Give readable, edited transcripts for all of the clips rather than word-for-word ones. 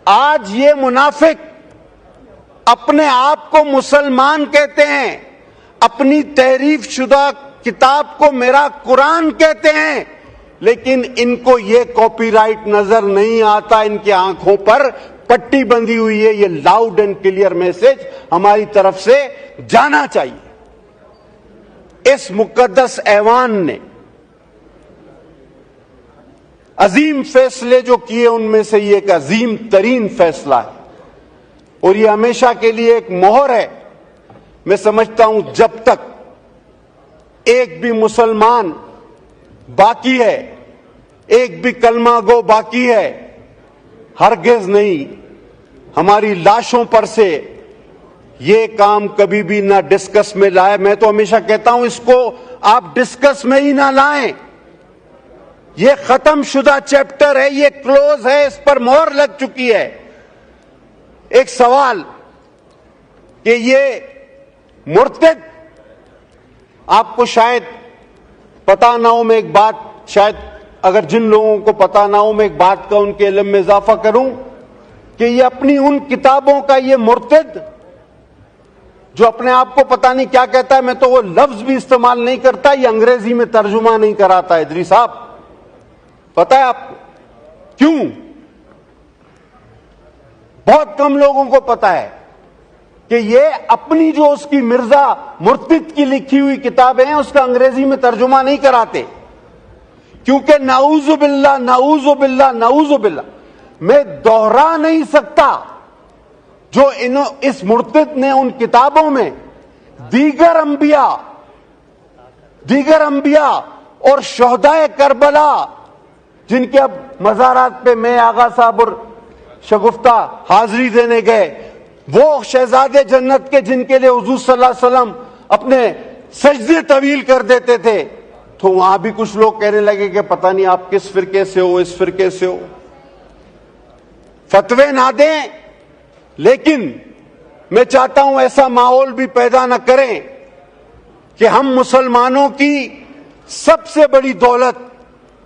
آج یہ منافق اپنے آپ کو مسلمان کہتے ہیں, اپنی تحریف شدہ کتاب کو میرا قرآن کہتے ہیں, لیکن ان کو یہ کاپی رائٹ نظر نہیں آتا, ان کی آنکھوں پر پٹی بندھی ہوئی ہے. یہ لاؤڈ اینڈ کلیئر میسج ہماری طرف سے جانا چاہیے. اس مقدس ایوان نے عظیم فیصلے جو کیے, ان میں سے یہ ایک عظیم ترین فیصلہ ہے, اور یہ ہمیشہ کے لیے ایک مہر ہے. میں سمجھتا ہوں جب تک ایک بھی مسلمان باقی ہے, ایک بھی کلمہ گو باقی ہے, ہرگز نہیں ہماری لاشوں پر سے یہ کام کبھی بھی نہ ڈسکس میں لائے. میں تو ہمیشہ کہتا ہوں اس کو آپ ڈسکس میں ہی نہ لائیں. یہ ختم شدہ چیپٹر ہے, یہ کلوز ہے, اس پر مہر لگ چکی ہے. ایک سوال کہ یہ مرتد, آپ کو شاید پتا نہ ہو, میں ایک بات شاید اگر جن لوگوں کو پتا نہ ہو میں ایک بات کا ان کے علم میں اضافہ کروں کہ یہ اپنی ان کتابوں کا یہ مرتد جو اپنے آپ کو پتا نہیں کیا کہتا ہے, میں تو وہ لفظ بھی استعمال نہیں کرتا, یہ انگریزی میں ترجمہ نہیں کراتا. ادریس صاحب پتا ہے آپ کو کیوں؟ بہت کم لوگوں کو پتا ہے کہ یہ اپنی جو اس کی مرزا مرتد کی لکھی ہوئی کتابیں ہیں اس کا انگریزی میں ترجمہ نہیں کراتے, کیونکہ نعوذ باللہ نعوذ باللہ نعوذ باللہ میں دوہرا نہیں سکتا جو اس مرتد نے ان کتابوں میں دیگر انبیاء اور شہدائے کربلا جن کے اب مزارات پہ میں آغا صاحب اور شگفتہ حاضری دینے گئے, وہ شہزادے جنت کے جن کے لیے حضور صلی اللہ علیہ وسلم اپنے سجدے طویل کر دیتے تھے, تو وہاں بھی کچھ لوگ کہنے لگے کہ پتہ نہیں آپ کس فرقے سے ہو, اس فرقے سے ہو. فتوے نہ دیں, لیکن میں چاہتا ہوں ایسا ماحول بھی پیدا نہ کریں کہ ہم مسلمانوں کی سب سے بڑی دولت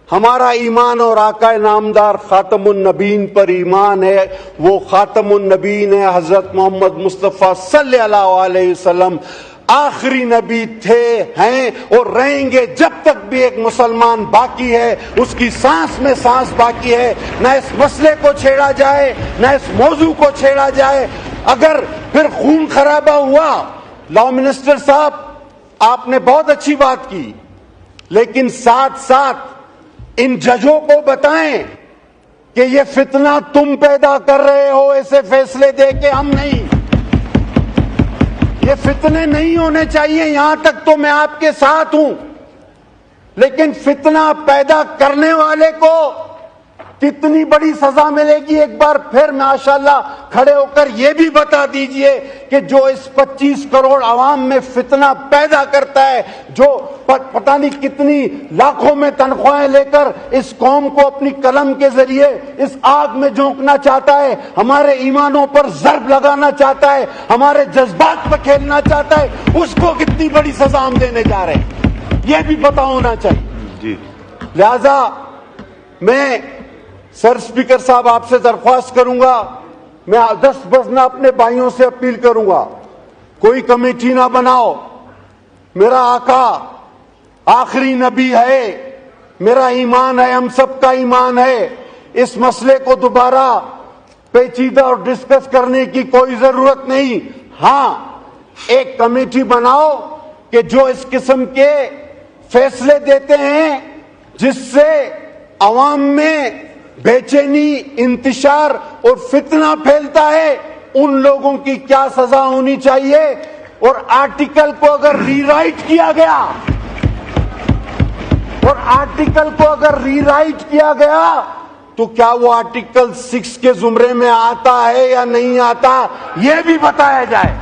ہمارا ایمان اور آقا نامدار خاتم النبیین پر ایمان ہے. وہ خاتم النبیین ہے حضرت محمد مصطفیٰ صلی اللہ علیہ وسلم, آخری نبی تھے, ہیں اور رہیں گے جب تک بھی ایک مسلمان باقی ہے, اس کی سانس میں سانس باقی ہے. نہ اس مسئلے کو چھیڑا جائے, نہ اس موضوع کو چھیڑا جائے. اگر پھر خون خرابہ ہوا, لاء منسٹر صاحب آپ نے بہت اچھی بات کی, لیکن ساتھ ساتھ ان ججوں کو بتائیں کہ یہ فتنہ تم پیدا کر رہے ہو, ایسے فیصلے دے کے ہم نہیں. یہ فتنے نہیں ہونے چاہیے, یہاں تک تو میں آپ کے ساتھ ہوں, لیکن فتنہ پیدا کرنے والے کو کتنی بڑی سزا ملے گی. ایک بار پھر ماشاءاللہ کھڑے ہو کر یہ بھی بتا دیجئے کہ جو اس 25 کروڑ عوام میں فتنہ پیدا کرتا ہے, جو پتہ نہیں کتنی لاکھوں میں تنخواہیں لے کر اس قوم کو اپنی قلم کے ذریعے اس آگ میں جھونکنا چاہتا ہے, ہمارے ایمانوں پر ضرب لگانا چاہتا ہے, ہمارے جذبات پر کھیلنا چاہتا ہے, اس کو کتنی بڑی سزا ہم دینے جا رہے ہیں, یہ بھی پتہ ہونا چاہیے. لہذا میں سر اسپیکر صاحب آپ سے درخواست کروں گا, میں دست بزنا اپنے بھائیوں سے اپیل کروں گا, کوئی کمیٹی نہ بناؤ. میرا آقا آخری نبی ہے, میرا ایمان ہے, ہم سب کا ایمان ہے. اس مسئلے کو دوبارہ پیچیدہ اور ڈسکس کرنے کی کوئی ضرورت نہیں. ہاں, ایک کمیٹی بناؤ کہ جو اس قسم کے فیصلے دیتے ہیں جس سے عوام میں بے چینی, انتشار اور فتنہ پھیلتا ہے, ان لوگوں کی کیا سزا ہونی چاہیے. اور آرٹیکل کو اگر ری رائٹ کیا گیا تو کیا وہ آرٹیکل 6 کے زمرے میں آتا ہے یا نہیں آتا, یہ بھی بتایا جائے.